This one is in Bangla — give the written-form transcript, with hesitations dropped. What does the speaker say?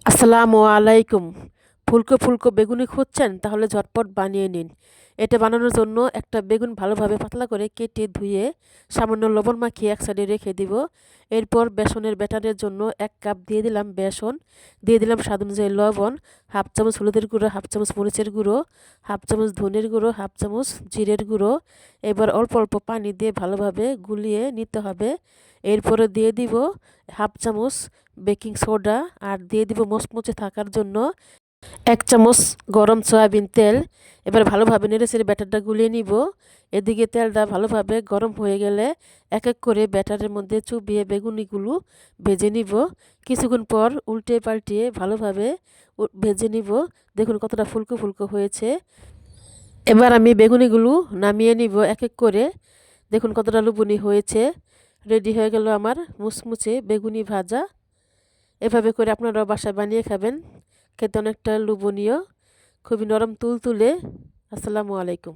আসসালামু আলাইকুম। ফুলকো ফুলকো বেগুনি খুঁজছেন? তাহলে ঝটপট বানিয়ে নিন। এটা বানানোর জন্য একটা বেগুন ভালোভাবে পাতলা করে কেটে ধুয়ে সামান্য লবণ মাখিয়ে এক সাইডে রেখে দিব। এরপর বেসনের ব্যাটারের জন্য ১ কাপ দিয়ে দিলাম বেসন, দিয়ে দিলাম স্বাদ অনুযায়ী লবণ, হাফ চামচ হলুদের গুঁড়ো, হাফ চামচ মরিচের গুঁড়ো, হাফ চামচ ধনের গুঁড়ো, হাফ চামচ জিরের গুঁড়ো। এবার অল্প অল্প পানি দিয়ে ভালোভাবে গুলিয়ে নিতে হবে। এরপরে দিয়ে দিব হাফ চামচ বেকিং সোডা আর দিয়ে দিব মচমচে থাকার জন্য ১ চামচ গরম সয়াবিন তেল। এবার ভালোভাবে নেড়েচেড়ে ব্যাটারটা গুলিয়ে নিব। এদিকে তেলটা ভালোভাবে গরম হয়ে গেলে এক এক করে ব্যাটারের মধ্যে চুবিয়ে বেগুনিগুলো ভেজে নিব। কিছুক্ষণ পর উল্টে পাল্টিয়ে ভালোভাবে ভেজে নিব। দেখুন কতটা ফুলকো ফুলকো হয়েছে। এবার আমি বেগুনিগুলো নামিয়ে নিব এক এক করে। দেখুন কতটা লুবনি হয়েছে। রেডি হয়ে গেল আমার মুচমুচে বেগুনি ভাজা। এভাবে করে আপনারাও বাসায় বানিয়ে খাবেন। খেতে অনেকটা লোভনীয়, খুবই নরম তুলতুলে। আসসালামু আলাইকুম।